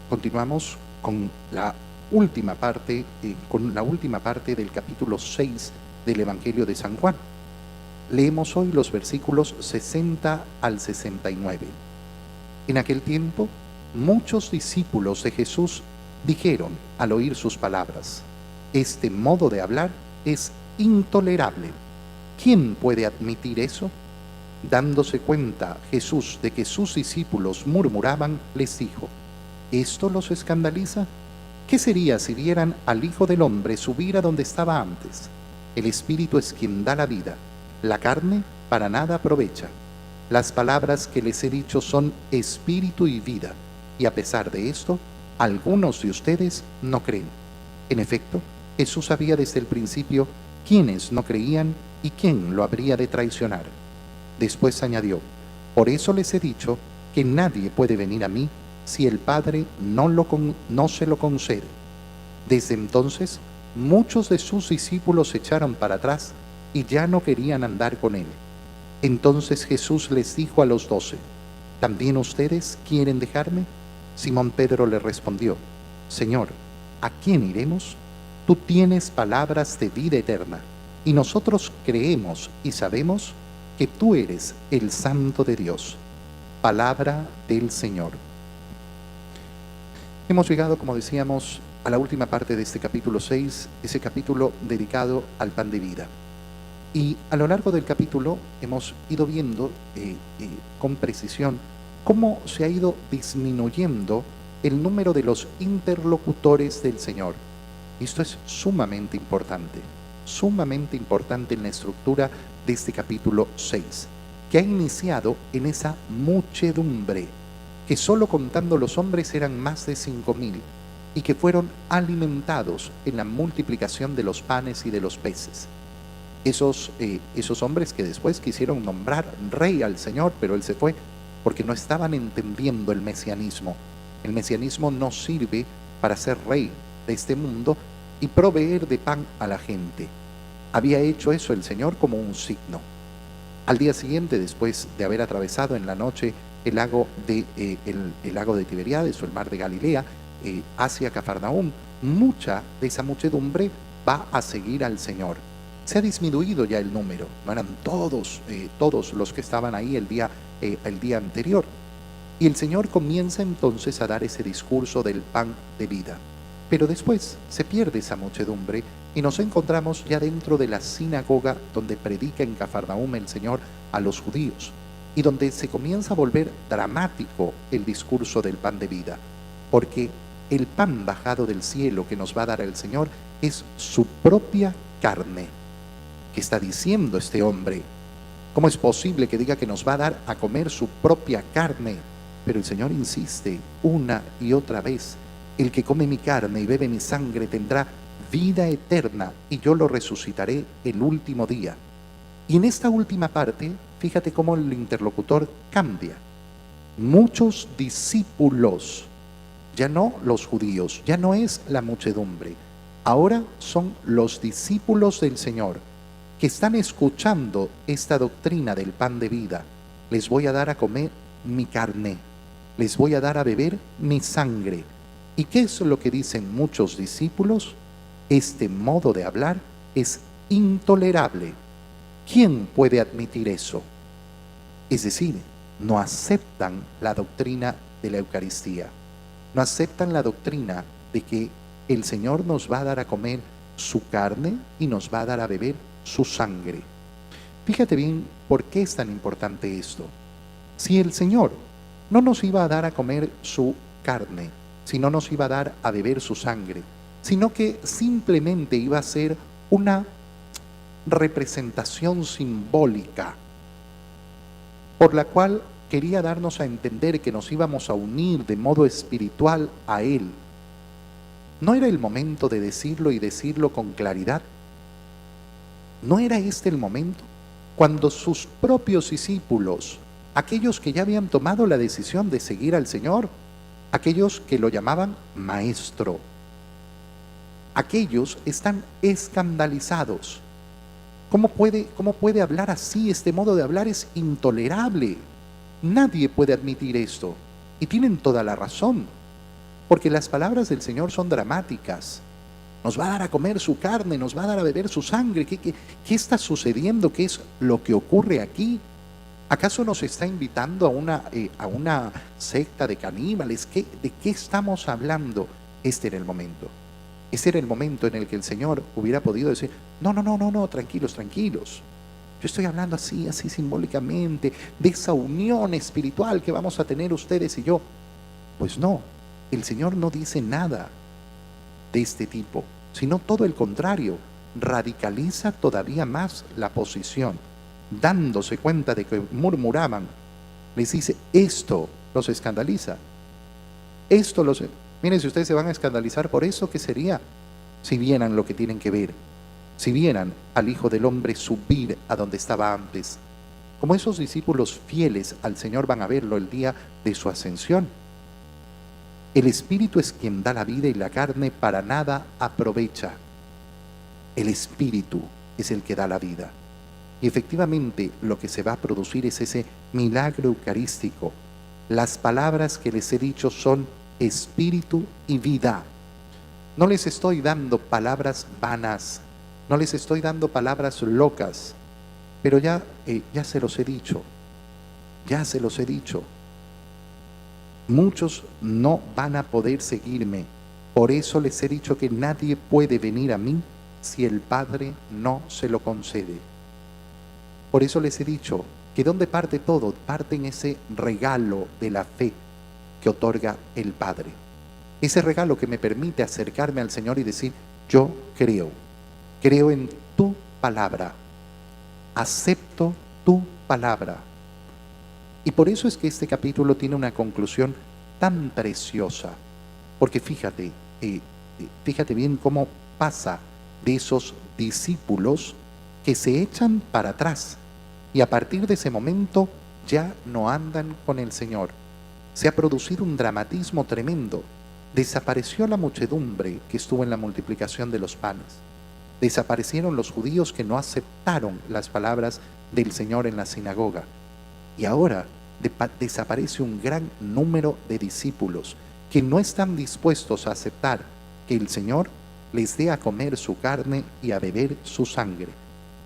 Continuamos con la última parte del capítulo 6 del Evangelio de San Juan. Leemos hoy los versículos 60 al 69. En aquel tiempo, muchos discípulos de Jesús dijeron al oír sus palabras: este modo de hablar es intolerable. ¿Quién puede admitir eso? Dándose cuenta Jesús de que sus discípulos murmuraban, les dijo: ¿esto los escandaliza? ¿Qué sería si vieran al Hijo del Hombre subir a donde estaba antes? El Espíritu es quien da la vida, la carne para nada aprovecha. Las palabras que les he dicho son espíritu y vida, y a pesar de esto, algunos de ustedes no creen. En efecto, Jesús sabía desde el principio quiénes no creían y quién lo habría de traicionar. Después añadió: por eso les he dicho que nadie puede venir a mí si el Padre no se lo concede. Desde entonces, muchos de sus discípulos se echaron para atrás y ya no querían andar con él. Entonces Jesús les dijo a los 12: ¿también ustedes quieren dejarme? Simón Pedro le respondió: Señor, ¿a quién iremos? Tú tienes palabras de vida eterna, y nosotros creemos y sabemos que tú eres el Santo de Dios. Palabra del Señor. Hemos llegado, como decíamos, a la última parte de este capítulo 6, ese capítulo dedicado al pan de vida. Y a lo largo del capítulo hemos ido viendo con precisión cómo se ha ido disminuyendo el número de los interlocutores del Señor. Esto es sumamente importante en la estructura de este capítulo 6, que ha iniciado en esa muchedumbre, que solo contando los hombres eran más de 5,000 y que fueron alimentados en la multiplicación de los panes y de los peces. Esos hombres que después quisieron nombrar rey al Señor, pero él se fue porque no estaban entendiendo el mesianismo. El mesianismo no sirve para ser rey de este mundo y proveer de pan a la gente. Había hecho eso el Señor como un signo. Al día siguiente, después de haber atravesado en la noche el lago de Tiberíades o el mar de Galilea, hacia Cafarnaúm, mucha de esa muchedumbre va a seguir al Señor. Se ha disminuido ya el número, no eran todos los que estaban ahí el día anterior. Y el Señor comienza entonces a dar ese discurso del pan de vida. Pero después se pierde esa muchedumbre y nos encontramos ya dentro de la sinagoga donde predica en Cafarnaúm el Señor a los judíos, y donde se comienza a volver dramático el discurso del pan de vida, porque el pan bajado del cielo que nos va a dar el Señor es su propia carne. ¿Qué está diciendo este hombre? ¿Cómo es posible que diga que nos va a dar a comer su propia carne? Pero el Señor insiste una y otra vez: el que come mi carne y bebe mi sangre tendrá vida eterna, y yo lo resucitaré el último día. Y en esta última parte, fíjate cómo el interlocutor cambia. Muchos discípulos, ya no los judíos, ya no es la muchedumbre. Ahora son los discípulos del Señor que están escuchando esta doctrina del pan de vida. Les voy a dar a comer mi carne, les voy a dar a beber mi sangre. ¿Y qué es lo que dicen muchos discípulos? Este modo de hablar es intolerable. ¿Quién puede admitir eso? Es decir, no aceptan la doctrina de la Eucaristía, no aceptan la doctrina de que el Señor nos va a dar a comer su carne y nos va a dar a beber su sangre. Fíjate bien por qué es tan importante esto. Si el Señor no nos iba a dar a comer su carne, si no nos iba a dar a beber su sangre, sino que simplemente iba a ser una representación simbólica por la cual quería darnos a entender que nos íbamos a unir de modo espiritual a Él, ¿no era el momento de decirlo y decirlo con claridad? ¿No era este el momento cuando sus propios discípulos, aquellos que ya habían tomado la decisión de seguir al Señor, aquellos que lo llamaban maestro, aquellos están escandalizados? ¿Cómo puede hablar así? Este modo de hablar es intolerable. Nadie puede admitir esto. Y tienen toda la razón. porque las palabras del Señor son dramáticas. Nos va a dar a comer su carne, nos va a dar a beber su sangre. ¿Qué está sucediendo? ¿Qué es lo que ocurre aquí? ¿Acaso nos está invitando a una secta de caníbales? ¿De qué estamos hablando? Este era el momento. Este era el momento en el que el Señor hubiera podido decir, no, tranquilos, tranquilos. Yo estoy hablando así simbólicamente, de esa unión espiritual que vamos a tener ustedes y yo. Pues no, el Señor no dice nada de este tipo, sino todo el contrario, radicaliza todavía más la posición, dándose cuenta de que murmuraban, les dice, esto los escandaliza, esto los... Miren, si ustedes se van a escandalizar por eso, ¿qué sería? Si vieran lo que tienen que ver, si vieran al Hijo del Hombre subir a donde estaba antes, como esos discípulos fieles al Señor van a verlo el día de su ascensión. El Espíritu es quien da la vida y la carne para nada aprovecha. El Espíritu es el que da la vida. Y efectivamente lo que se va a producir es ese milagro eucarístico. Las palabras que les he dicho son espíritu y vida. No les estoy dando palabras vanas, no les estoy dando palabras locas, pero ya se los he dicho, ya se los he dicho. Muchos no van a poder seguirme, por eso les he dicho que nadie puede venir a mí si el Padre no se lo concede. Por eso les he dicho que ¿dónde parte todo? Parte en ese regalo de la fe que otorga el Padre. Ese regalo que me permite acercarme al Señor y decir, yo creo en tu palabra, acepto tu palabra. Y por eso es que este capítulo tiene una conclusión tan preciosa, porque fíjate bien cómo pasa de esos discípulos que se echan para atrás y a partir de ese momento ya no andan con el Señor. Se ha producido un dramatismo tremendo. Desapareció la muchedumbre que estuvo en la multiplicación de los panes. Desaparecieron los judíos que no aceptaron las palabras del Señor en la sinagoga. Y ahora desaparece un gran número de discípulos que no están dispuestos a aceptar que el Señor les dé a comer su carne y a beber su sangre.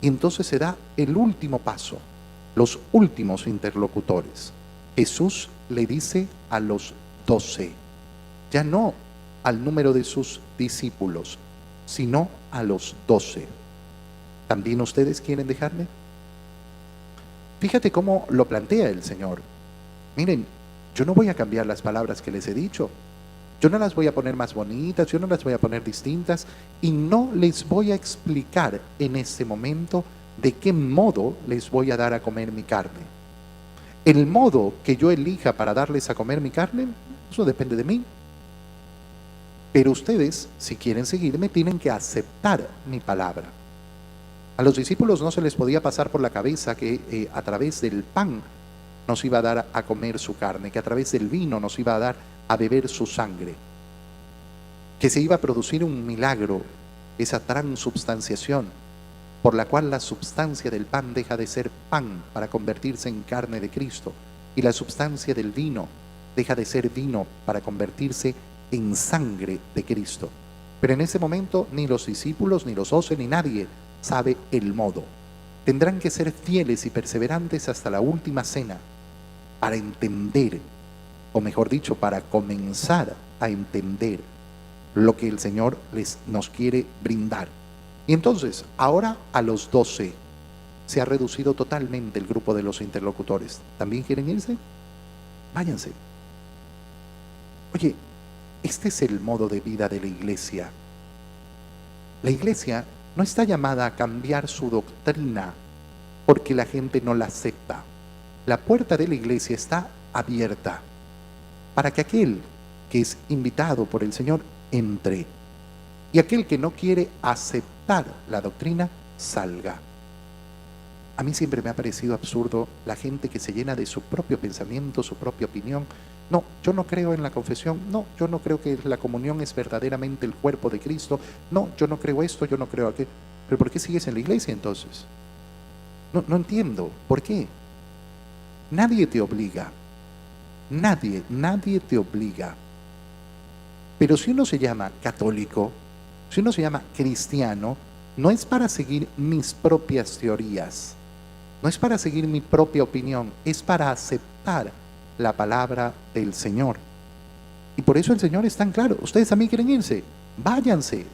Y entonces se da el último paso, los últimos interlocutores. Jesús le dice a los 12, ya no al número de sus discípulos, sino a los 12. ¿También ustedes quieren dejarme? Fíjate cómo lo plantea el Señor. Miren, yo no voy a cambiar las palabras que les he dicho. Yo no las voy a poner más bonitas, yo no las voy a poner distintas y no les voy a explicar en este momento de qué modo les voy a dar a comer mi carne. El modo que yo elija para darles a comer mi carne, eso depende de mí. Pero ustedes, si quieren seguirme, tienen que aceptar mi palabra. A los discípulos no se les podía pasar por la cabeza que a través del pan nos iba a dar a comer su carne, que a través del vino nos iba a dar a beber su sangre, que se iba a producir un milagro, esa transubstanciación, por la cual la substancia del pan deja de ser pan para convertirse en carne de Cristo, y la substancia del vino deja de ser vino para convertirse en sangre de Cristo. Pero en ese momento ni los discípulos, ni los 12, ni nadie sabe el modo. Tendrán que ser fieles y perseverantes hasta la última cena para entender, o mejor dicho, para comenzar a entender lo que el Señor nos quiere brindar. Y entonces, ahora a los 12 se ha reducido totalmente el grupo de los interlocutores. ¿También quieren irse? Váyanse. Oye, este es el modo de vida de la iglesia. La iglesia no está llamada a cambiar su doctrina porque la gente no la acepta. La puerta de la iglesia está abierta para que aquel que es invitado por el Señor entre y aquel que no quiere aceptar la doctrina salga. A mí siempre me ha parecido absurdo la gente que se llena de su propio pensamiento, su propia opinión. No, yo no creo en la confesión. No, yo no creo que la comunión es verdaderamente el cuerpo de Cristo. No, yo no creo esto, yo no creo aquello. ¿Pero por qué sigues en la iglesia entonces? No entiendo. ¿Por qué? Nadie te obliga. Nadie te obliga. Pero si uno se llama católico, si uno se llama cristiano, no es para seguir mis propias teorías, no es para seguir mi propia opinión, es para aceptar la palabra del Señor. Y por eso el Señor es tan claro. Ustedes también quieren irse, váyanse,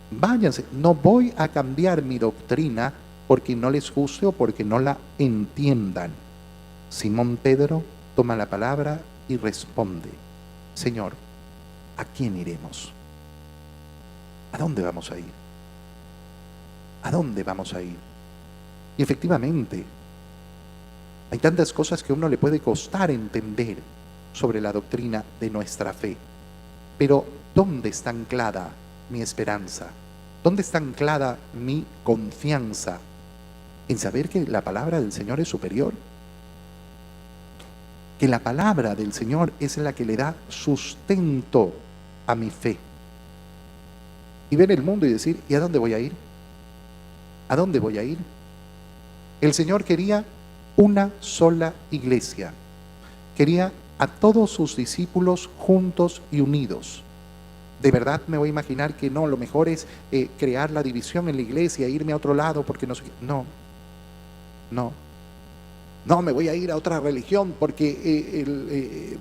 váyanse. No voy a cambiar mi doctrina porque no les guste o porque no la entiendan. Simón Pedro toma la palabra y responde: Señor, ¿a quién iremos? ¿A dónde vamos a ir? ¿A dónde vamos a ir? Y efectivamente, hay tantas cosas que a uno le puede costar entender sobre la doctrina de nuestra fe. Pero, ¿dónde está anclada mi esperanza? ¿Dónde está anclada mi confianza? En saber que la palabra del Señor es superior. Que la palabra del Señor es la que le da sustento a mi fe. Y ver el mundo y decir: ¿y a dónde voy a ir? ¿A dónde voy a ir? El Señor quería una sola iglesia. Quería a todos sus discípulos juntos y unidos. De verdad me voy a imaginar que no, lo mejor es crear la división en la iglesia, irme a otro lado porque no sé qué. No, no. No, me voy a ir a otra religión porque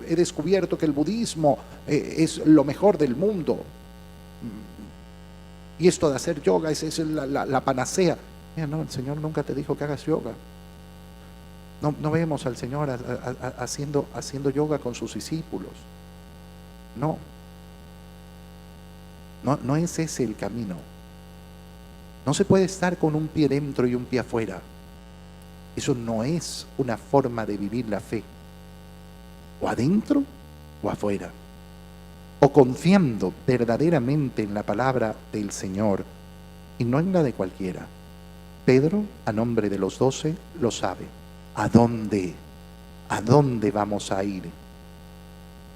he descubierto que el budismo es lo mejor del mundo. Y esto de hacer yoga es la panacea. Mira, no, el Señor nunca te dijo que hagas yoga. No vemos al Señor haciendo yoga con sus discípulos. No es ese el camino. No se puede estar con un pie dentro y un pie afuera. Eso no es una forma de vivir la fe. O adentro o afuera. O confiando verdaderamente en la palabra del Señor y no en la de cualquiera. Pedro, a nombre de los 12, lo sabe. ¿A dónde? ¿A dónde vamos a ir?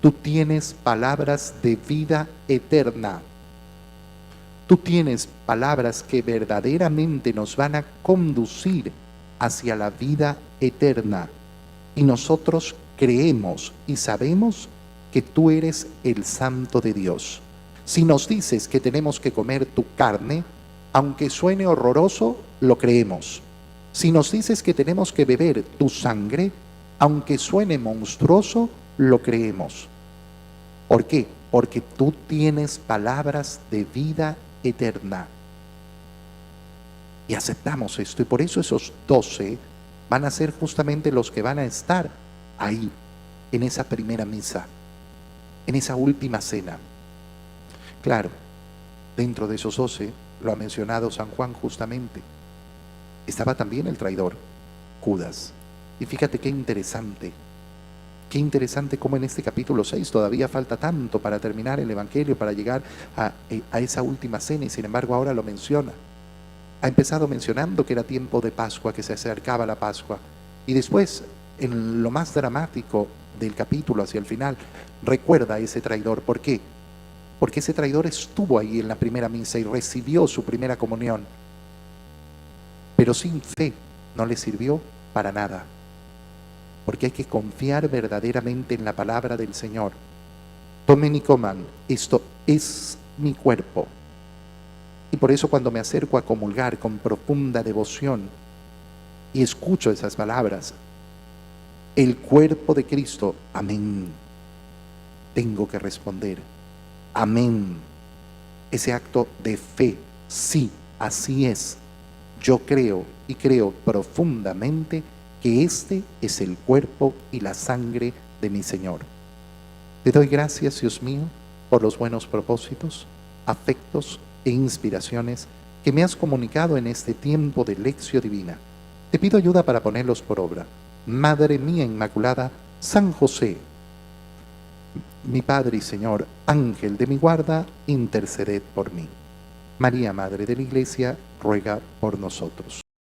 Tú tienes palabras de vida eterna. Tú tienes palabras que verdaderamente nos van a conducir hacia la vida eterna. Y nosotros creemos y sabemos que tú eres el Santo de Dios. Si nos dices que tenemos que comer tu carne, aunque suene horroroso, lo creemos. Si nos dices que tenemos que beber tu sangre, aunque suene monstruoso, lo creemos. ¿Por qué? Porque tú tienes palabras de vida eterna. Y aceptamos esto. Y por eso esos 12 van a ser justamente los que van a estar ahí, en esa primera misa, en esa última cena. Claro, dentro de esos 12, lo ha mencionado San Juan justamente, estaba también el traidor, Judas. Y fíjate qué interesante cómo en este capítulo 6 todavía falta tanto para terminar el Evangelio, para llegar a esa última cena, y sin embargo ahora lo menciona. Ha empezado mencionando que era tiempo de Pascua, que se acercaba la Pascua, y después, en lo más dramático del capítulo, hacia el final, recuerda a ese traidor. ¿Por qué? Porque ese traidor estuvo ahí en la primera misa y recibió su primera comunión, pero sin fe no le sirvió para nada, porque hay que confiar verdaderamente en la palabra del Señor. Tomen y coman, esto es mi cuerpo. Y por eso cuando me acerco a comulgar con profunda devoción y escucho esas palabras, el cuerpo de Cristo, amén, tengo que responder, amén. Ese acto de fe, sí, así es. Yo creo y creo profundamente que este es el cuerpo y la sangre de mi Señor. Te doy gracias, Dios mío, por los buenos propósitos, afectos e inspiraciones que me has comunicado en este tiempo de lección divina. Te pido ayuda para ponerlos por obra. Madre mía Inmaculada, San José, mi Padre y Señor, Ángel de mi guarda, interceded por mí. María, Madre de la Iglesia, ruega por nosotros.